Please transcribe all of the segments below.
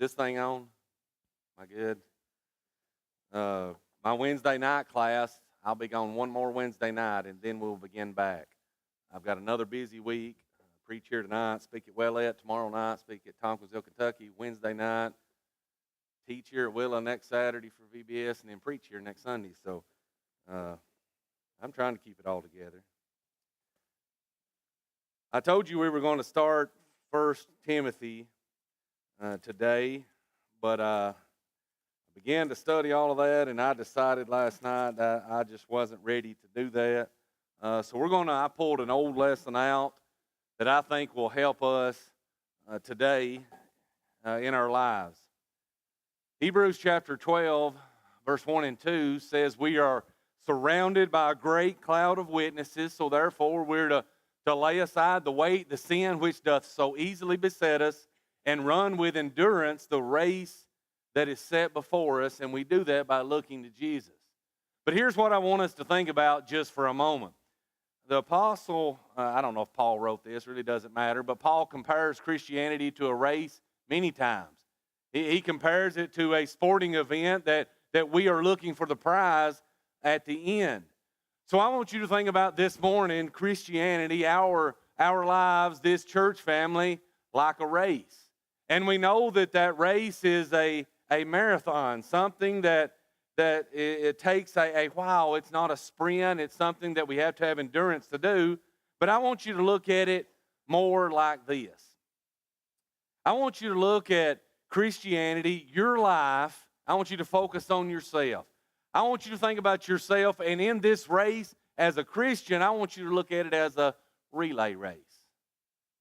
This thing on? Am I good? My Wednesday night class, I'll be gone one more Wednesday night, and then we'll begin back. I've got another busy week. Preach here tonight, speak at Wellette tomorrow night, speak at Tompkinsville, Kentucky Wednesday night, teach here at Willow next Saturday for VBS, and then preach here next Sunday. So I'm trying to keep it all together. I told you we were going to start 1 Timothy today, but I began to study all of that, and I decided last night that I just wasn't ready to do that. So I pulled an old lesson out that I think will help us today in our lives. Hebrews chapter 12, verse 1 and 2 says, we are surrounded by a great cloud of witnesses, so therefore we're to lay aside the weight, the sin which doth so easily beset us, and run with endurance the race that is set before us, and we do that by looking to Jesus. But here's what I want us to think about just for a moment. The apostle, I don't know if Paul wrote this, really doesn't matter, but Paul compares Christianity to a race many times. He compares it to a sporting event that we are looking for the prize at the end. So I want you to think about this morning, Christianity, our lives, this church family, like a race. And we know that race is a marathon, something that it takes a while. It's not a sprint. It's something that we have to have endurance to do. But I want you to look at it more like this. I want you to look at Christianity, your life. I want you to focus on yourself. I want you to think about yourself, and in this race, as a Christian, I want you to look at it as a relay race.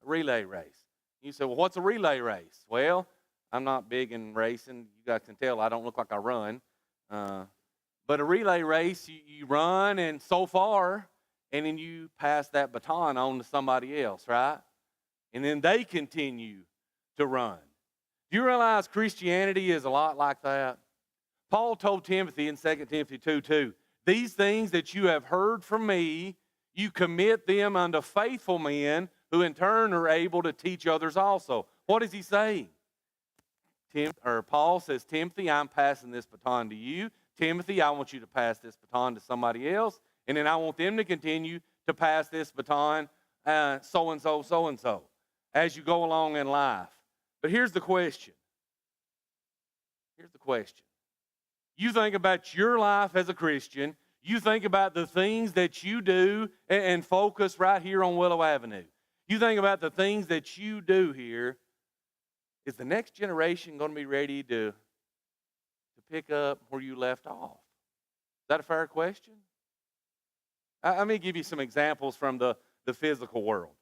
A relay race. You say, well, what's a relay race? Well, I'm not big in racing. You guys can tell I don't look like I run. But a relay race, you run, and so far, and then you pass that baton on to somebody else, right? And then they continue to run. Do you realize Christianity is a lot like that? Paul told Timothy in 2 Timothy 2:2, these things that you have heard from me, you commit them unto faithful men who in turn are able to teach others also. What is he saying? Paul says, Timothy, I'm passing this baton to you. Timothy, I want you to pass this baton to somebody else. And then I want them to continue to pass this baton so-and-so, so-and-so as you go along in life. But here's the question. You think about your life as a Christian. You think about the things that you do and focus right here on Willow Avenue. You think about the things that you do here. Is the next generation going to be ready to pick up where you left off? Is that a fair question? Let me give you some examples from the physical world.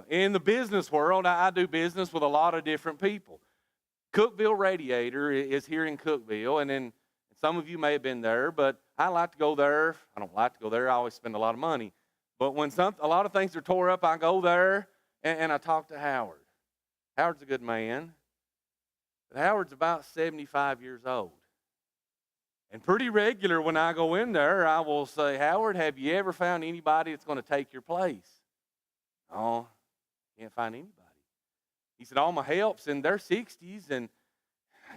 In the business world, I do business with a lot of different people. Cookeville Radiator is here in Cookeville, and then some of you may have been there, but I like to go there. I don't like to go there. I always spend a lot of money. But when a lot of things are tore up, I go there, and I talk to Howard. Howard's a good man, but Howard's about 75 years old. And pretty regular when I go in there, I will say, Howard, have you ever found anybody that's going to take your place? Oh, can't find anybody. He said, all my help's in their 60s, and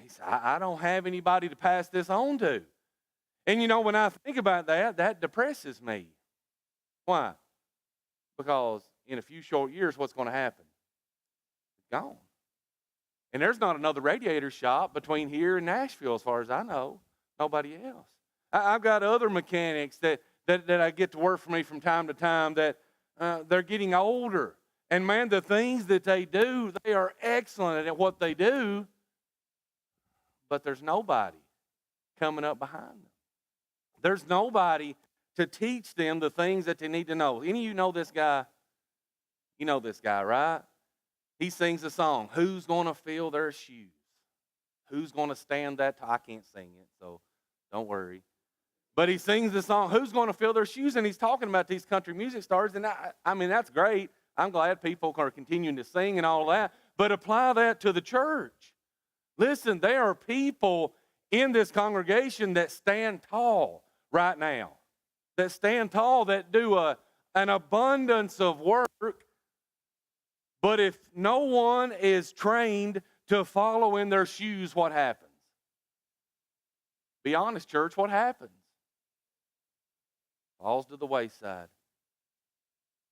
he said, I don't have anybody to pass this on to. And you know, when I think about that depresses me. Why? Because in a few short years, what's going to happen? It's gone. And there's not another radiator shop between here and Nashville, as far as I know. Nobody else. I've got other mechanics that I get to work for me from time to time that they're getting older. And man, the things that they do, they are excellent at what they do, but there's nobody coming up behind them. There's nobody to teach them the things that they need to know. Any of you know this guy? You know this guy, right? He sings a song, who's going to fill their shoes? Who's going to stand that? I can't sing it, so don't worry. But he sings the song, who's going to fill their shoes? And he's talking about these country music stars, and I mean, that's great. I'm glad people are continuing to sing and all that, but apply that to the church. Listen, there are people in this congregation that stand tall right now, that stand tall, that do an abundance of work, but if no one is trained to follow in their shoes, what happens? Be honest, church, what happens? Falls to the wayside.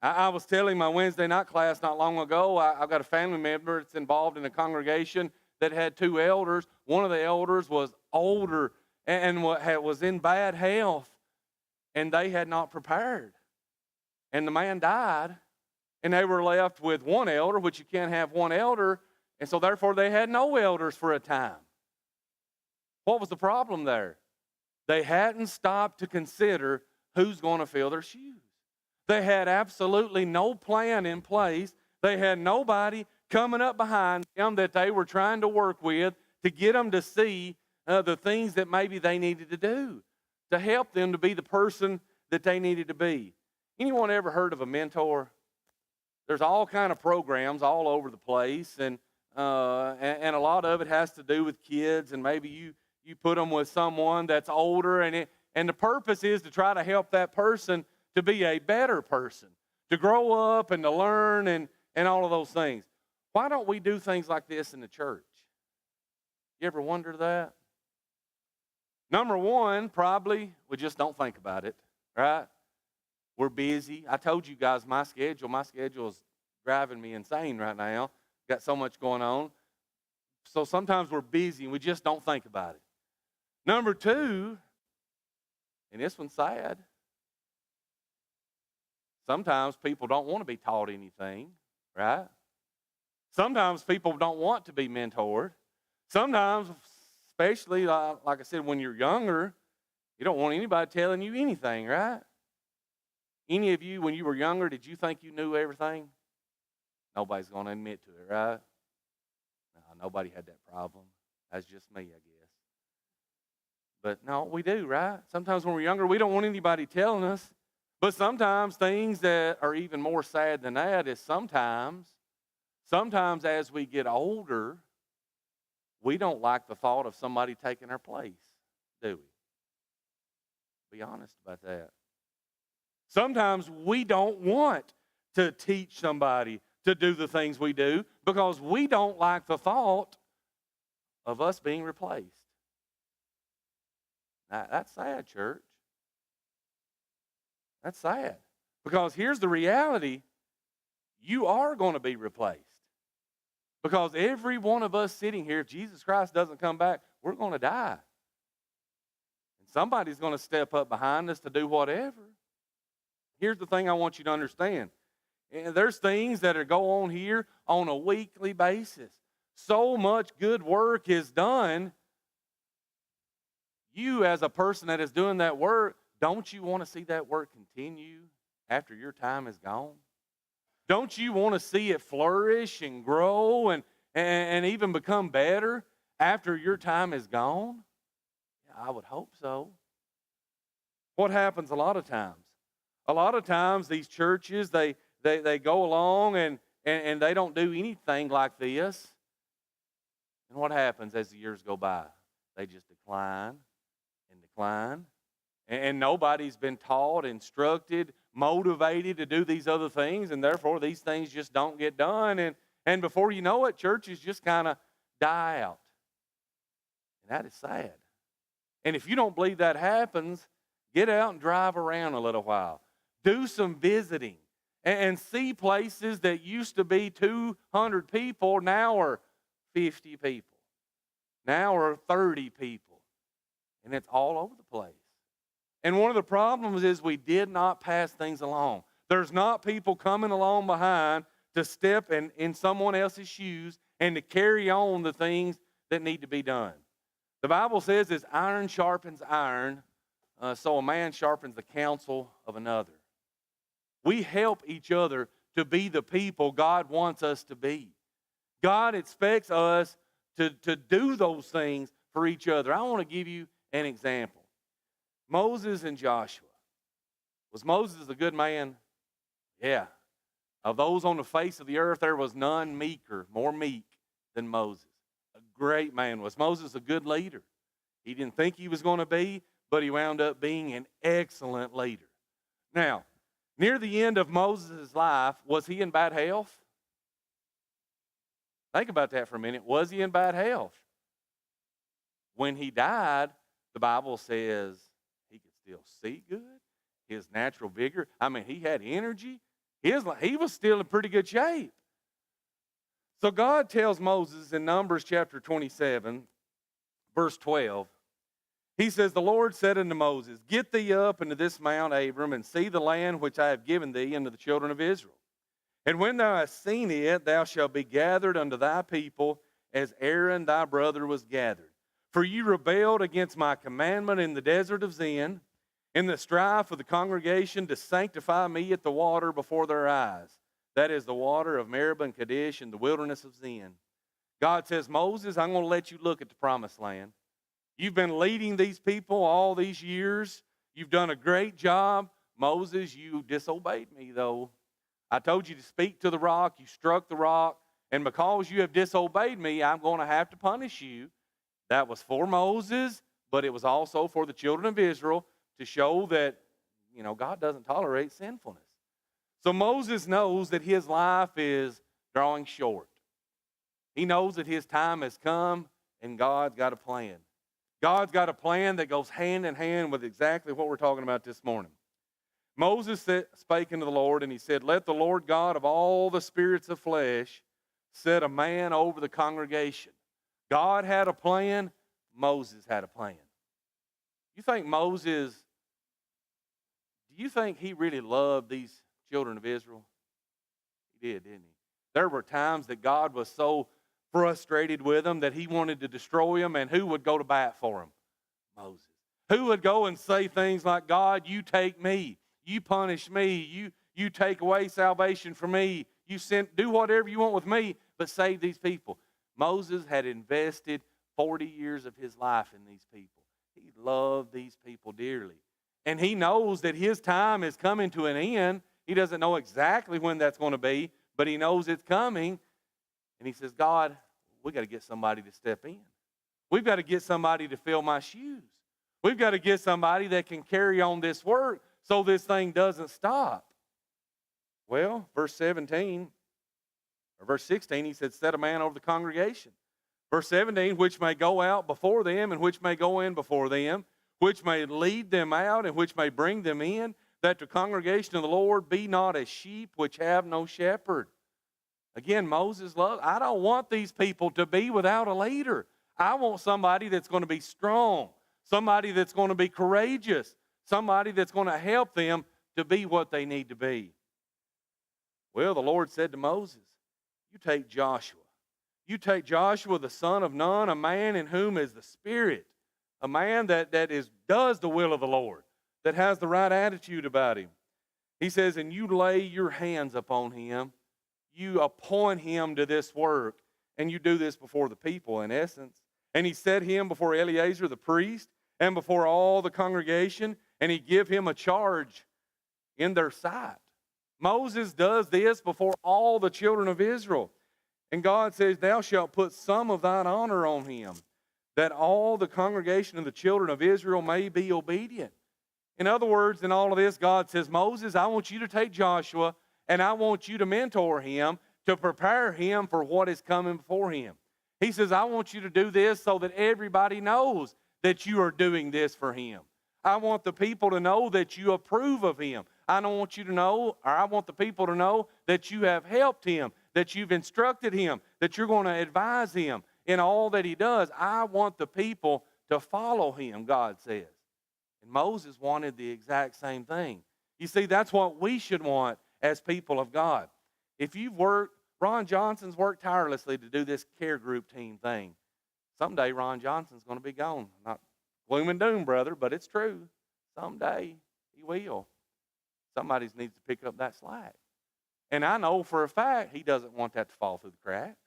I was telling my Wednesday night class not long ago, I've got a family member that's involved in a congregation that had two elders. One of the elders was older and was in bad health, and they had not prepared. And the man died, and they were left with one elder, which you can't have one elder, and so therefore they had no elders for a time. What was the problem there? They hadn't stopped to consider who's going to fill their shoes. They had absolutely no plan in place. They had nobody coming up behind them that they were trying to work with to get them to see the things that maybe they needed to do to help them to be the person that they needed to be. Anyone ever heard of a mentor? There's all kind of programs all over the place, and a lot of it has to do with kids, and maybe you put them with someone that's older, and the purpose is to try to help that person to be a better person, to grow up and to learn and all of those things. Why don't we do things like this in the church? You ever wonder that? Number one, probably we just don't think about it, right? We're busy. I told you guys my schedule is driving me insane right now. Got so much going on. So sometimes we're busy and we just don't think about it. Number two, and this one's sad, sometimes people don't want to be taught anything, right? Sometimes people don't want to be mentored. Sometimes, especially like I said, when you're younger, you don't want anybody telling you anything, right? Any of you, when you were younger, did you think you knew everything? Nobody's going to admit to it, right? No, nobody had that problem. That's just me, I guess. But no, we do, right? Sometimes when we're younger, we don't want anybody telling us. But sometimes things that are even more sad than that is sometimes as we get older, we don't like the thought of somebody taking our place, do we? Be honest about that. Sometimes we don't want to teach somebody to do the things we do because we don't like the thought of us being replaced. Now, that's sad, church. That's sad. Because here's the reality. You are going to be replaced. Because every one of us sitting here, if Jesus Christ doesn't come back, we're going to die. And somebody's going to step up behind us to do whatever. Here's the thing I want you to understand. There's things that go on here on a weekly basis. So much good work is done. You, as a person that is doing that work, don't you want to see that work continue after your time is gone? Don't you want to see it flourish and grow and even become better after your time is gone? Yeah, I would hope so. What happens a lot of times? A lot of times these churches, they go along and they don't do anything like this. And what happens as the years go by? They just decline and decline. And nobody's been taught, instructed, motivated to do these other things, and therefore these things just don't get done. And before you know it, churches just kind of die out. And that is sad. And if you don't believe that happens, get out and drive around a little while. Do some visiting and see places that used to be 200 people now are 50 people. Now are 30 people. And it's all over the place. And one of the problems is we did not pass things along. There's not people coming along behind to step in someone else's shoes and to carry on the things that need to be done. The Bible says as iron sharpens iron, so a man sharpens the counsel of another. We help each other to be the people God wants us to be. God expects us to do those things for each other. I want to give you an example. Moses and Joshua. Was Moses a good man? Yeah. Of those on the face of the earth, there was none meeker, more meek than Moses. A great man. Was Moses a good leader? He didn't think he was going to be, but he wound up being an excellent leader. Now, near the end of Moses' life, was he in bad health? Think about that for a minute. Was he in bad health? When he died, the Bible says he could still see good. His natural vigor. I mean, he had energy. He was still in pretty good shape. So God tells Moses in Numbers chapter 27, verse 12, he says, the Lord said unto Moses, get thee up into this Mount Abram, and see the land which I have given thee unto the children of Israel. And when thou hast seen it, thou shalt be gathered unto thy people, as Aaron thy brother was gathered. For you rebelled against my commandment in the desert of Zin, in the strife of the congregation, to sanctify me at the water before their eyes. That is the water of Meribah and Kadesh in the wilderness of Zin. God says, Moses, I'm going to let you look at the promised land. You've been leading these people all these years. You've done a great job. Moses, you disobeyed me, though. I told you to speak to the rock. You struck the rock. And because you have disobeyed me, I'm going to have to punish you. That was for Moses, but it was also for the children of Israel to show that, God doesn't tolerate sinfulness. So Moses knows that his life is drawing short. He knows that his time has come, and God's got a plan. God's got a plan that goes hand in hand with exactly what we're talking about this morning. Moses spake unto the Lord, and he said, let the Lord God of all the spirits of flesh set a man over the congregation. God had a plan. Moses had a plan. Do you think he really loved these children of Israel? He did, didn't he? There were times that God was so frustrated with them that he wanted to destroy them, and who would go to bat for him? Moses. Who would go and say things like, God, you take me. You punish me. You take away salvation from me. Do whatever you want with me, but save these people. Moses had invested 40 years of his life in these people. He loved these people dearly. And he knows that his time is coming to an end. He doesn't know exactly when that's going to be, but he knows it's coming. And he says, God, we've got to get somebody to step in. We've got to get somebody to fill my shoes. We've got to get somebody that can carry on this work so this thing doesn't stop. Well, verse 16, he said, set a man over the congregation. Verse 17, which may go out before them and which may go in before them, which may lead them out and which may bring them in, that the congregation of the Lord be not as sheep which have no shepherd. Again, Moses loved, I don't want these people to be without a leader. I want somebody that's going to be strong, somebody that's going to be courageous, somebody that's going to help them to be what they need to be. Well, the Lord said to Moses, you take Joshua. You take Joshua, the son of Nun, a man in whom is the Spirit, a man that does the will of the Lord, that has the right attitude about him. He says, and you lay your hands upon him. You appoint him to this work, and you do this before the people, in essence. And he set him before Eleazar the priest and before all the congregation, and he give him a charge in their sight. Moses does this before all the children of Israel. And God says, thou shalt put some of thine honor on him, that all the congregation of the children of Israel may be obedient. In other words, in all of this, God says, Moses, I want you to take Joshua, and I want you to mentor him to prepare him for what is coming before him. He says, I want you to do this so that everybody knows that you are doing this for him. I want the people to know that you approve of him. I don't want you to know, or I want the people to know that you have helped him, that you've instructed him, that you're going to advise him in all that he does. I want the people to follow him, God says. And Moses wanted the exact same thing. You see, that's what we should want as people of God. If you've worked, Ron Johnson's worked tirelessly to do this care group team thing. Someday Ron Johnson's going to be gone. Not gloom and doom, brother, but it's true. Someday he will. Somebody needs to pick up that slack. And I know for a fact he doesn't want that to fall through the cracks.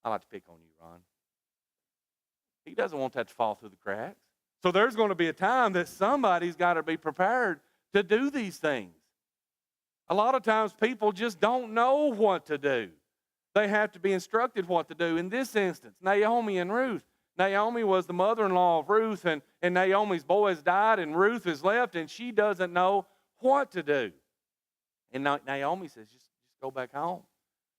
I like to pick on you, Ron. He doesn't want that to fall through the cracks. So there's going to be a time that somebody's got to be prepared to do these things. A lot of times people just don't know what to do. They have to be instructed what to do. In this instance, Naomi and Ruth. Naomi was the mother-in-law of Ruth, and Naomi's boys died, and Ruth is left, and she doesn't know what to do. And Naomi says, just go back home.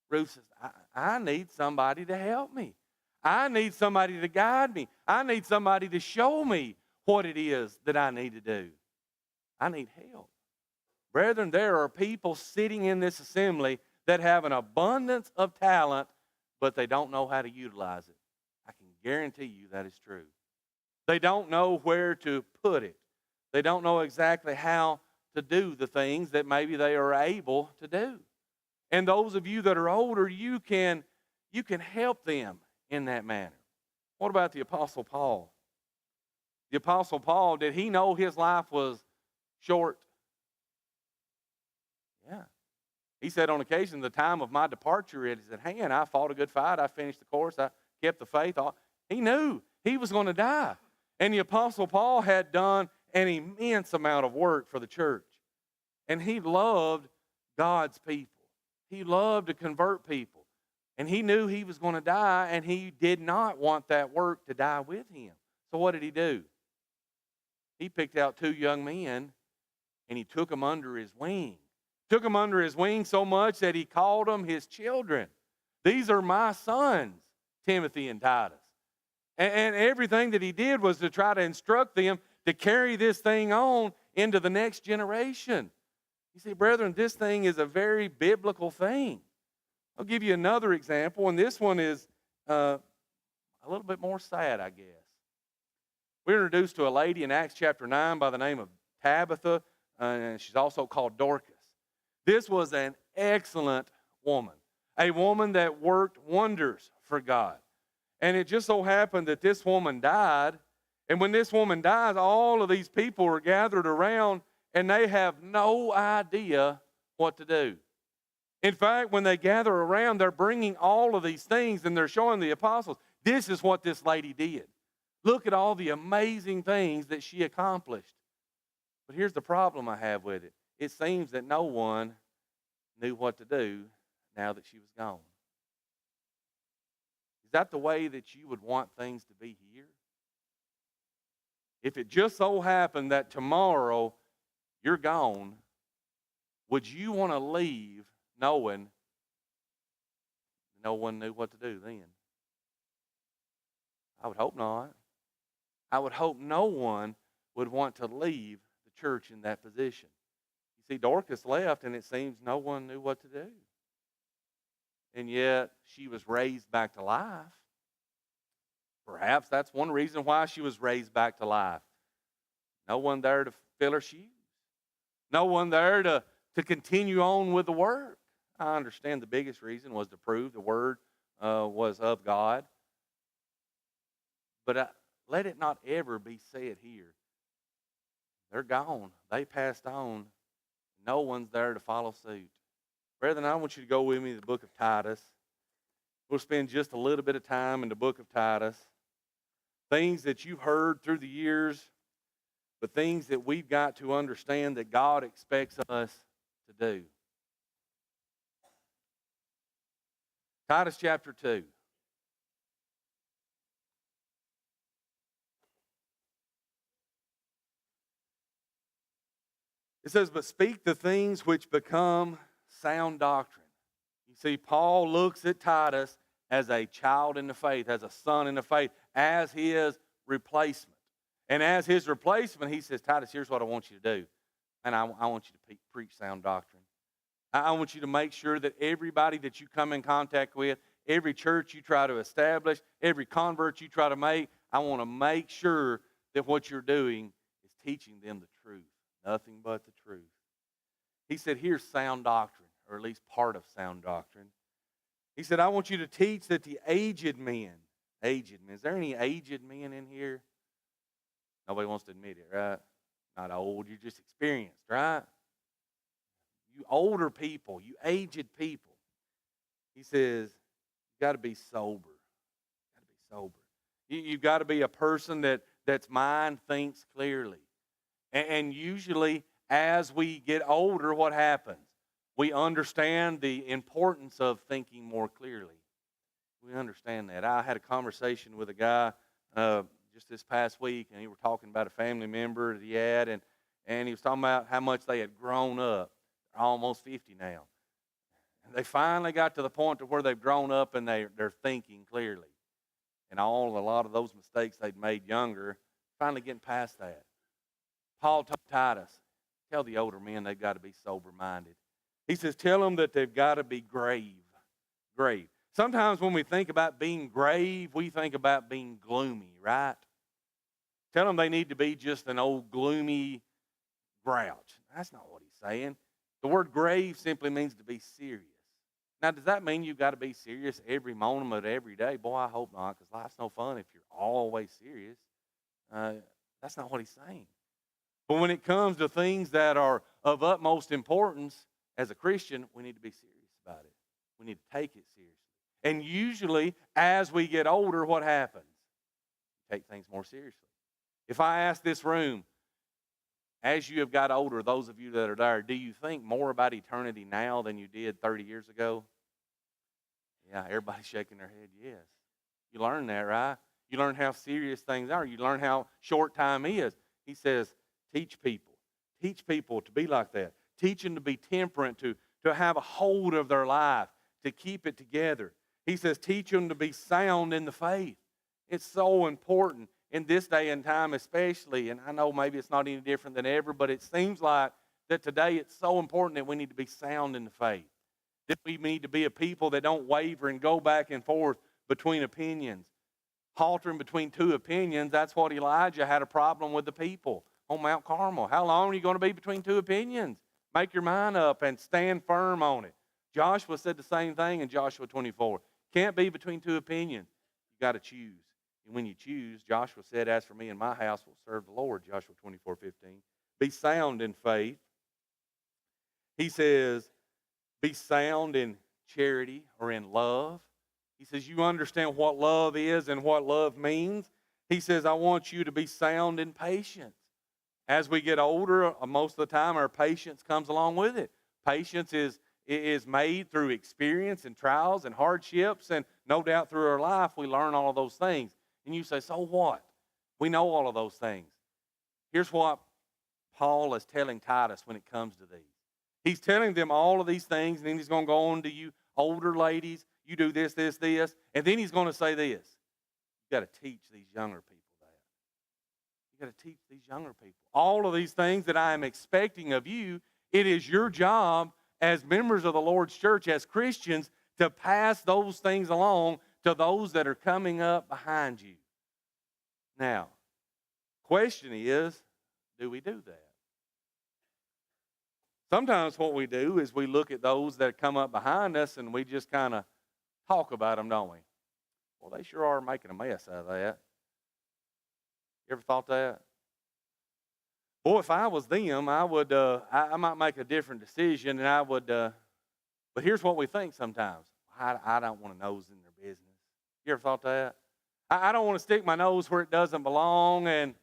Ruth says, I need somebody to help me. I need somebody to guide me. I need somebody to show me what it is that I need to do. I need help. Brethren, there are people sitting in this assembly that have an abundance of talent, but they don't know how to utilize it. I can guarantee you that is true. They don't know where to put it. They don't know exactly how to do the things that maybe they are able to do. And those of you that are older, you can help them in that manner. What about the Apostle Paul? The Apostle Paul, did he know his life was short? Yeah. He said on occasion, the time of my departure is at hand. I fought a good fight. I finished the course. I kept the faith. He knew he was going to die. And the Apostle Paul had done an immense amount of work for the church. And he loved God's people. He loved to convert people. And he knew he was going to die, and he did not want that work to die with him. So what did he do? He picked out 2 young men, and he took them under his wing. Took them under his wing so much that he called them his children. These are my sons, Timothy and Titus. And everything that he did was to try to instruct them to carry this thing on into the next generation. You see, brethren, this thing is a very biblical thing. I'll give you another example, and this one is a little bit more sad, I guess. We're introduced to a lady in Acts chapter 9 by the name of Tabitha, and she's also called Dorcas. This was an excellent woman, a woman that worked wonders for God. And it just so happened that this woman died, and when this woman dies, all of these people are gathered around, and they have no idea what to do. In fact, when they gather around, they're bringing all of these things, and they're showing the apostles, this is what this lady did. Look at all the amazing things that she accomplished. But here's the problem I have with it. It seems that no one knew what to do now that she was gone. Is that the way that you would want things to be here? If it just so happened that tomorrow you're gone, would you want to leave knowing no one knew what to do then? I would hope not. I would hope no one would want to leave the church in that position. You see, Dorcas left, and it seems no one knew what to do. And yet, she was raised back to life. Perhaps that's one reason why she was raised back to life. No one there to fill her shoes. No one there to continue on with the work. I understand the biggest reason was to prove the word was of God. But let it not ever be said here, they're gone. They passed on. No one's there to follow suit. Brethren, I want you to go with me to the book of Titus. We'll spend just a little bit of time in the book of Titus. Things that you've heard through the years, but things that we've got to understand that God expects us to do. Titus chapter 2. It says, but speak the things which become sound doctrine. You see, Paul looks at Titus as a child in the faith, as a son in the faith, as his replacement. And as his replacement, he says, Titus, here's what I want you to do. And I want you to preach sound doctrine. I want you to make sure that everybody that you come in contact with, every church you try to establish, every convert you try to make, I want to make sure that what you're doing is teaching them the truth. Nothing but the truth. He said, here's sound doctrine, or at least part of sound doctrine. He said, I want you to teach that the aged men, is there any aged men in here? Nobody wants to admit it, right? Not old, you're just experienced, right? You older people, you aged people. He says, you've got to be sober. You've got to be sober. You've got to be a person that's mind thinks clearly. And usually, as we get older, what happens? We understand the importance of thinking more clearly. We understand that. I had a conversation with a guy just this past week, and he were talking about a family member that he had, and he was talking about how much they had grown up. They're almost 50 now. They finally got to the point to where they've grown up and they're thinking clearly. And a lot of those mistakes they'd made younger, finally getting past that. Paul told Titus, tell the older men they've got to be sober-minded. He says, tell them that they've got to be grave. Grave. Sometimes when we think about being grave, we think about being gloomy, right? Tell them they need to be just an old gloomy grouch. That's not what he's saying. The word grave simply means to be serious. Now, does that mean you've got to be serious every moment of every day? Boy, I hope not, because life's no fun if you're always serious. That's not what he's saying. But when it comes to things that are of utmost importance, as a Christian, we need to be serious about it. We need to take it seriously. And usually, as we get older, what happens? We take things more seriously. If I ask this room, as you have got older, those of you that are there, do you think more about eternity now than you did 30 years ago? Yeah, everybody's shaking their head, yes. You learn that, right? You learn how serious things are. You learn how short time is. He says, teach people. Teach people to be like that. Teach them to be temperate, to have a hold of their life, to keep it together. He says, teach them to be sound in the faith. It's so important in this day and time especially, and I know maybe it's not any different than ever, but it seems like that today it's so important that we need to be sound in the faith. That we need to be a people that don't waver and go back and forth between opinions. Haltering between two opinions, that's what Elijah had a problem with the people on Mount Carmel. How long are you going to be between two opinions? Make your mind up and stand firm on it. Joshua said the same thing in Joshua 24. Can't be between two opinions. You got to choose. And when you choose, Joshua said, as for me and my house, will serve the Lord, Joshua 24:15. Be sound in faith. He says, be sound in charity or in love. He says, you understand what love is and what love means. He says, I want you to be sound in patience. As we get older, most of the time our patience comes along with it. Patience is made through experience and trials and hardships, and no doubt through our life we learn all of those things. And you say, so what? We know all of those things. Here's what Paul is telling Titus when it comes to these. He's telling them all of these things, and then he's going to go on to you older ladies, you do this, this, this, and then he's going to say this. You've got to teach these younger people that. You've got to teach these younger people. All of these things that I am expecting of you, it is your job as members of the Lord's church, as Christians, to pass those things along to those that are coming up behind you. Now, question is, do we do that? Sometimes what we do is we look at those that come up behind us and we just kind of talk about them, don't we? Well, they sure are making a mess out of that. You ever thought that? Boy, if I was them, I would. I might make a different decision, and I would. But here's what we think sometimes: I don't want to nose in their business. You ever thought that? I don't want to stick my nose where it doesn't belong. But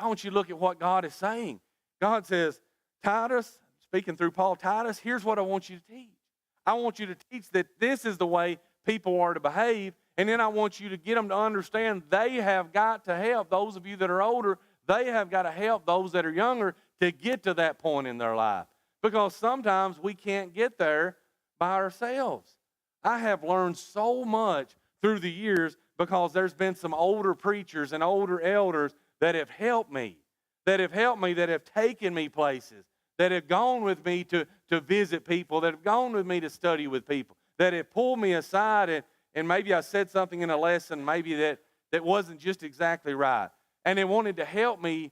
I want you to look at what God is saying. God says, Titus, speaking through Paul, Titus, here's what I want you to teach. I want you to teach that this is the way people are to behave, and then I want you to get them to understand they have got to help those of you that are older. They have got to help those that are younger to get to that point in their life. Because sometimes we can't get there by ourselves. I have learned so much through the years because there's been some older preachers and older elders that have helped me, that have taken me places, that have gone with me to visit people, that have gone with me to study with people, that have pulled me aside and maybe I said something in a lesson maybe that wasn't just exactly right. And they wanted to help me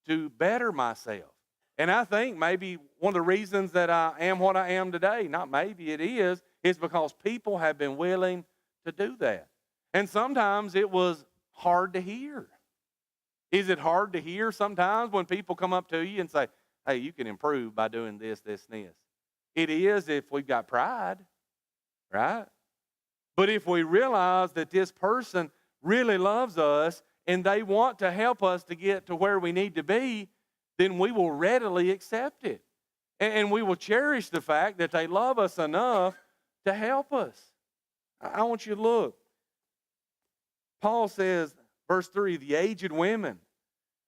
to better myself. And I think maybe one of the reasons that I am what I am today, not maybe it is because people have been willing to do that. And sometimes it was hard to hear. Is it hard to hear sometimes when people come up to you and say, hey, you can improve by doing this, this, and this? It is if we've got pride, right? But if we realize that this person really loves us and they want to help us to get to where we need to be, then we will readily accept it. And we will cherish the fact that they love us enough to help us. I want you to look. Paul says, verse 3, the aged women,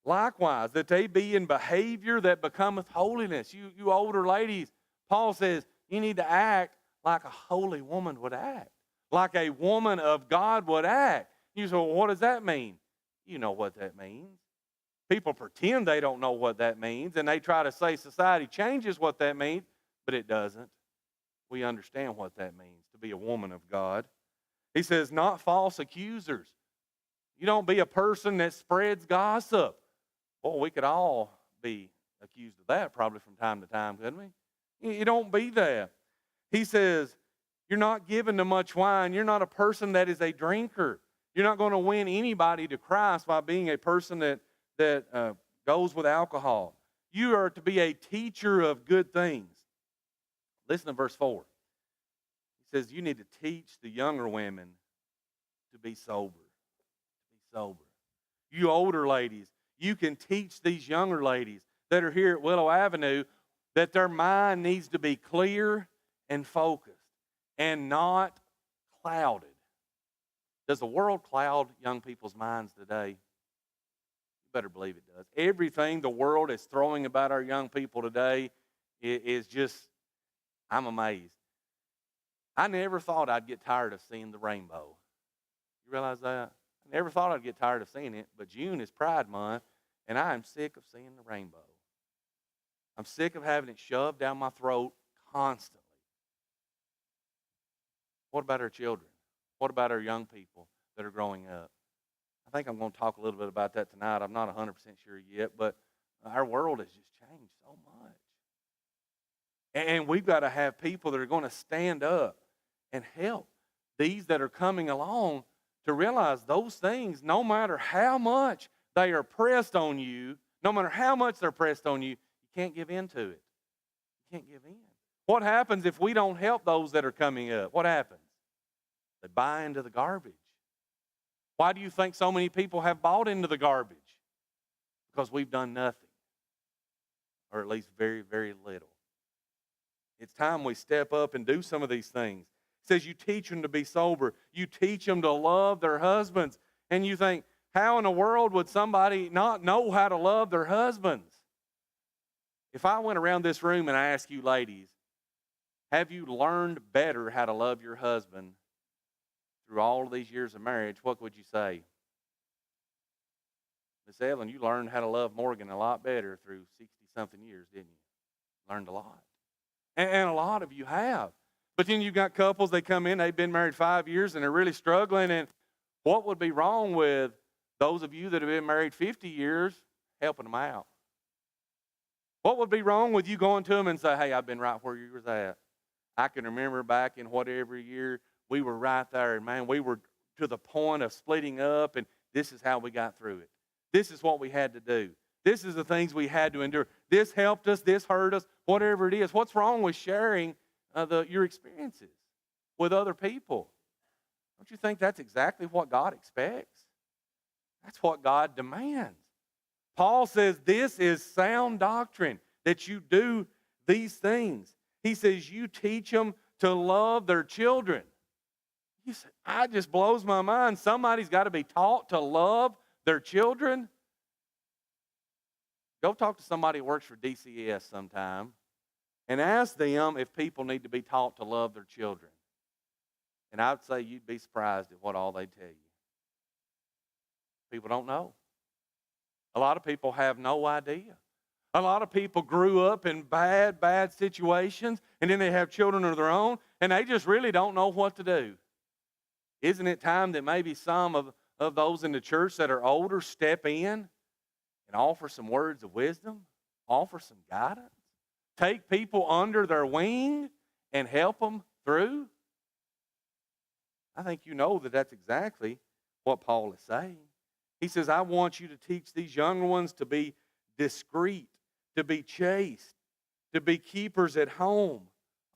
likewise, that they be in behavior that becometh holiness. You older ladies, Paul says, you need to act like a holy woman would act, like a woman of God would act. You say, well, what does that mean? You know what that means. People pretend they don't know what that means, and they try to say society changes what that means, but it doesn't. We understand what that means to be a woman of God. He says, not false accusers. You don't be a person that spreads gossip. Well, we could all be accused of that probably from time to time, couldn't we? You don't be that. He says, you're not given to much wine. You're not a person that is a drinker. You're not going to win anybody to Christ by being a person that goes with alcohol. You are to be a teacher of good things. Listen to verse 4. He says, you need to teach the younger women to be sober. To be sober. You older ladies, you can teach these younger ladies that are here at Willow Avenue that their mind needs to be clear and focused and not clouded. Does the world cloud young people's minds today? You better believe it does. Everything the world is throwing about our young people today is just, I'm amazed. I never thought I'd get tired of seeing the rainbow. You realize that? I never thought I'd get tired of seeing it, but June is Pride Month, and I am sick of seeing the rainbow. I'm sick of having it shoved down my throat constantly. What about our children? What about our young people that are growing up? I think I'm going to talk a little bit about that tonight. I'm not 100% sure yet, but our world has just changed so much. And we've got to have people that are going to stand up and help these that are coming along to realize those things, no matter how much they are pressed on you, no matter how much they're pressed on you, you can't give in to it. You can't give in. What happens if we don't help those that are coming up? What happens? They buy into the garbage. Why do you think so many people have bought into the garbage? Because we've done nothing, or at least very, very little. It's time we step up and do some of these things. It says you teach them to be sober. You teach them to love their husbands. And you think, how in the world would somebody not know how to love their husbands? If I went around this room and I asked you ladies, have you learned better how to love your husband through all of these years of marriage, what would you say? Miss Ellen, you learned how to love Morgan a lot better through 60-something years, didn't you? Learned a lot. And a lot of you have. But then you've got couples, they come in, they've been married 5 years, and they're really struggling. And what would be wrong with those of you that have been married 50 years helping them out? What would be wrong with you going to them and say, hey, I've been right where you was at. I can remember back in whatever year, we were right there, and man, we were to the point of splitting up, and this is how we got through it. This is what we had to do. This is the things we had to endure. This helped us, this hurt us, whatever it is. What's wrong with sharing your experiences with other people? Don't you think that's exactly what God expects? That's what God demands. Paul says this is sound doctrine, that you do these things. He says you teach them to love their children. You say, it just blows my mind. Somebody's got to be taught to love their children. Go talk to somebody who works for DCS sometime and ask them if people need to be taught to love their children. And I would say you'd be surprised at what all they tell you. People don't know. A lot of people have no idea. A lot of people grew up in bad situations, and then they have children of their own, and they just really don't know what to do. Isn't it time that maybe some of those in the church that are older step in and offer some words of wisdom, offer some guidance, take people under their wing and help them through? I think you know that that's exactly what Paul is saying. He says, I want you to teach these younger ones to be discreet, to be chaste, to be keepers at home.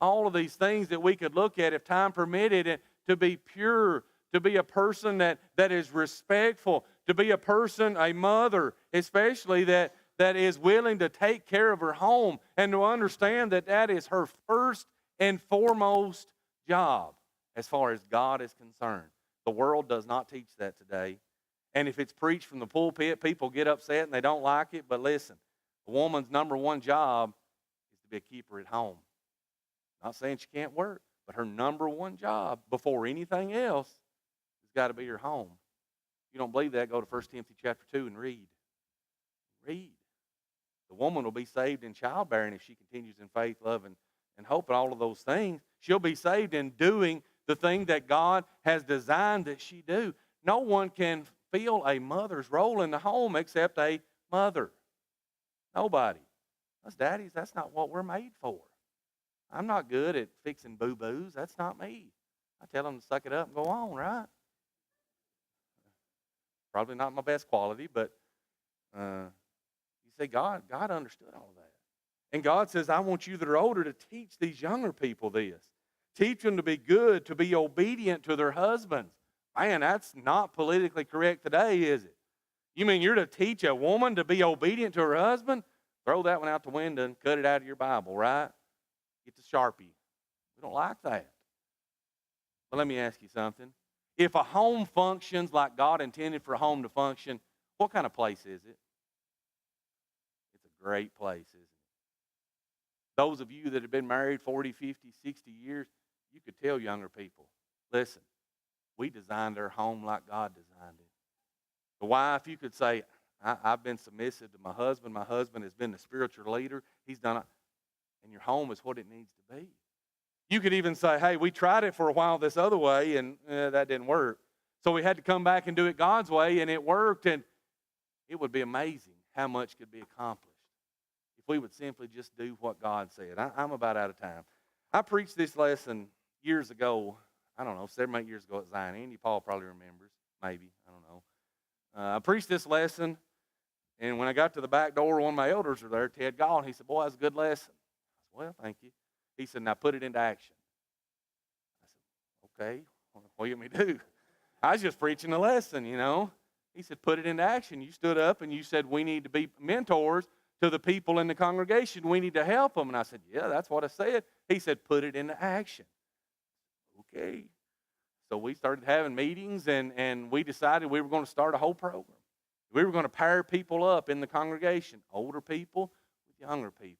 All of these things that we could look at if time permitted, and to be pure, to be a person that is respectful, to be a person, a mother especially, that is willing to take care of her home and to understand that that is her first and foremost job as far as God is concerned. The world does not teach that today. And if it's preached from the pulpit, people get upset and they don't like it. But listen, a woman's number one job is to be a keeper at home. Not saying she can't work, but But her number one job before anything else has got to be her home. If you don't believe that, go to 1 Timothy chapter 2 and read. Read. The woman will be saved in childbearing if she continues in faith, love, and hope, and all of those things. She'll be saved in doing the thing that God has designed that she do. No one can fill a mother's role in the home except a mother. Nobody. Us daddies, that's not what we're made for. I'm not good at fixing boo-boos. That's not me. I tell them to suck it up and go on, right? Probably not my best quality, but you see, God understood all of that. And God says, I want you that are older to teach these younger people this. Teach them to be good, to be obedient to their husbands. Man, that's not politically correct today, is it? You mean you're to teach a woman to be obedient to her husband? Throw that one out the window and cut it out of your Bible, right? Get the Sharpie. We don't like that. But let me ask you something. If a home functions like God intended for a home to function, what kind of place is it? It's a great place, isn't it? Those of you that have been married 40, 50, 60 years, you could tell younger people, listen, we designed our home like God designed it. The wife, you could say, I've been submissive to my husband. My husband has been the spiritual leader. He's done it. And your home is what it needs to be. You could even say, hey, we tried it for a while this other way, and that didn't work. So we had to come back and do it God's way, and it worked. And it would be amazing how much could be accomplished if we would simply just do what God said. I'm about out of time. I preached this lesson years ago, I don't know, 7 or 8 years ago at Zion. Andy Paul probably remembers, maybe, I don't know. I preached this lesson, and when I got to the back door, one of my elders were there, Ted Gall, and he said, boy, that was a good lesson. I said, well, thank you. He said, now put it into action. I said, okay, what do you want me to do? I was just preaching a lesson, you know. He said, put it into action. You stood up and you said, we need to be mentors to the people in the congregation. We need to help them. And I said, yeah, that's what I said. He said, put it into action. Okay. So we started having meetings, and we decided we were going to start a whole program. We were going to pair people up in the congregation, older people with younger people.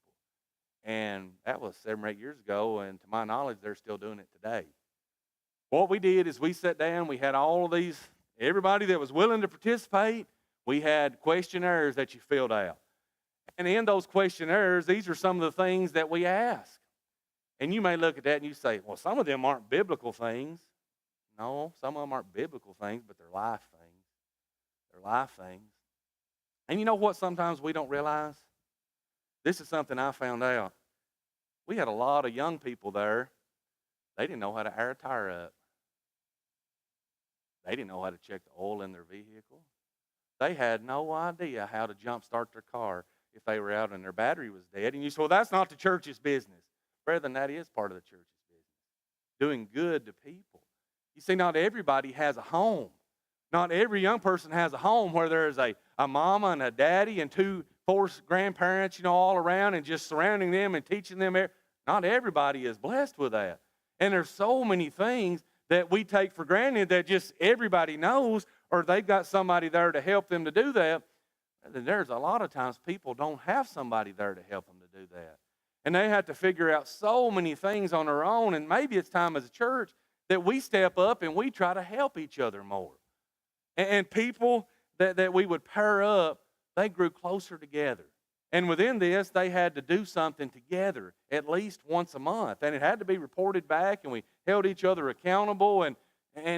And that was 7 or 8 years ago, and to my knowledge, they're still doing it today. What we did is we sat down, we had all of these, everybody that was willing to participate, we had questionnaires that you filled out. And in those questionnaires, these are some of the things that we ask. And you may look at that and you say, well, some of them aren't biblical things. No, some of them aren't biblical things, but they're life things. They're life things. And you know what sometimes we don't realize? This is something I found out. We had a lot of young people there. They didn't know how to air a tire up. They didn't know how to check the oil in their vehicle. They had no idea how to jump start their car if they were out and their battery was dead. And you say, well, that's not the church's business. Brethren, that is part of the church's business. Doing good to people. You see, not everybody has a home. Not every young person has a home where there's a mama and a daddy and 4 grandparents, you know, all around and just surrounding them and teaching them. Not everybody is blessed with that. And there's so many things that we take for granted that just everybody knows, or they've got somebody there to help them to do that. And there's a lot of times people don't have somebody there to help them to do that. And they have to figure out so many things on their own. And maybe it's time as a church that we step up and we try to help each other more. And people that we would pair up, they grew closer together. And within this, they had to do something together at least once a month. And it had to be reported back, and we held each other accountable, and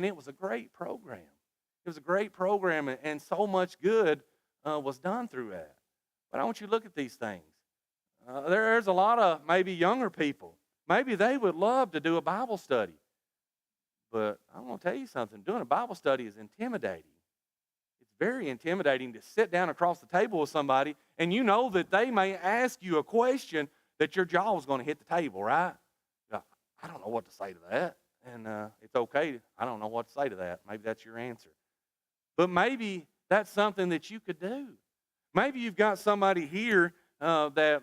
it was a great program. It was a great program, and so much good was done through that. But I want you to look at these things. There's a lot of maybe younger people. Maybe they would love to do a Bible study. But I'm going to tell you something. Doing a Bible study is intimidating. It's very intimidating to sit down across the table with somebody and you know that they may ask you a question that your jaw is going to hit the table, right? I don't know what to say to that. And it's okay. I don't know what to say to that. Maybe that's your answer. But maybe that's something that you could do. Maybe you've got somebody here, that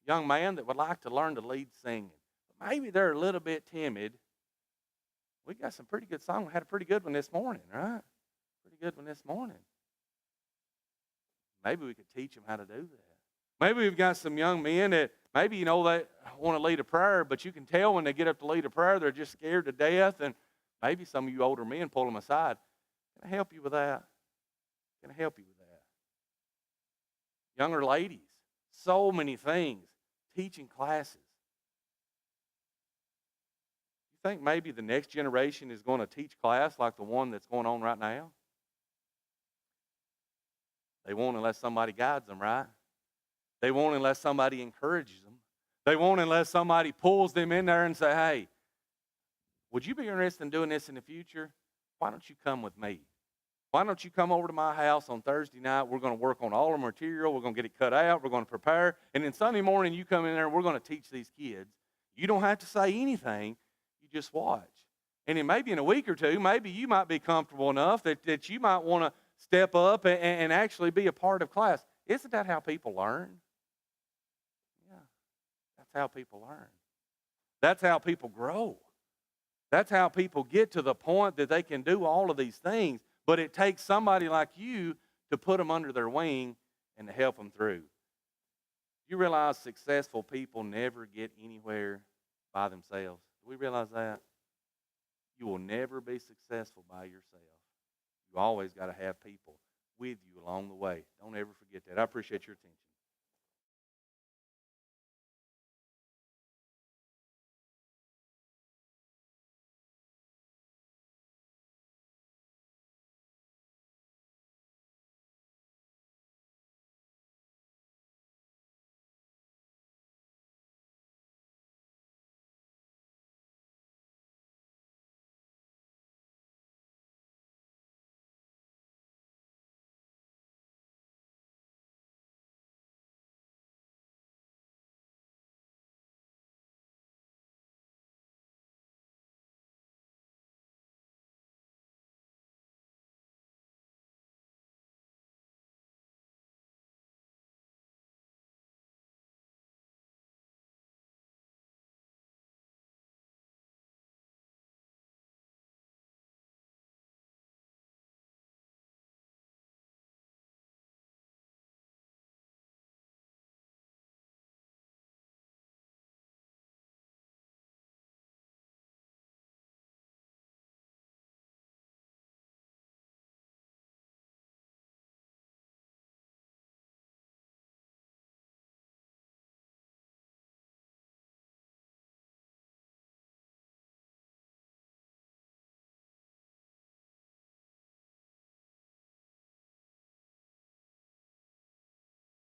young man that would like to learn to lead singing. But maybe they're a little bit timid. We got some pretty good songs. We had a pretty good one this morning, right? Pretty good one this morning. Maybe we could teach them how to do that. Maybe we've got some young men that Maybe you know they want to lead a prayer, but you can tell when they get up to lead a prayer, they're just scared to death. And maybe some of you older men pull them aside. Can I help you with that? Can I help you with that? Younger ladies, so many things, teaching classes. You think maybe the next generation is going to teach class like the one that's going on right now? They won't unless somebody guides them, right? They won't unless somebody encourages them. They won't unless somebody pulls them in there and say, hey, would you be interested in doing this in the future? Why don't you come with me? Why don't you come over to my house on Thursday night? We're going to work on all the material. We're going to get it cut out. We're going to prepare. And then Sunday morning, you come in there and we're going to teach these kids. You don't have to say anything. You just watch. And then maybe in a week or two, maybe you might be comfortable enough that you might want to step up and actually be a part of class. Isn't that how people learn? Yeah, that's how people learn. That's how people grow. That's how people get to the point that they can do all of these things. But it takes somebody like you to put them under their wing and to help them through. You realize successful people never get anywhere by themselves. Do we realize that? You will never be successful by yourself. You always got to have people with you along the way. Don't ever forget that. I appreciate your attention.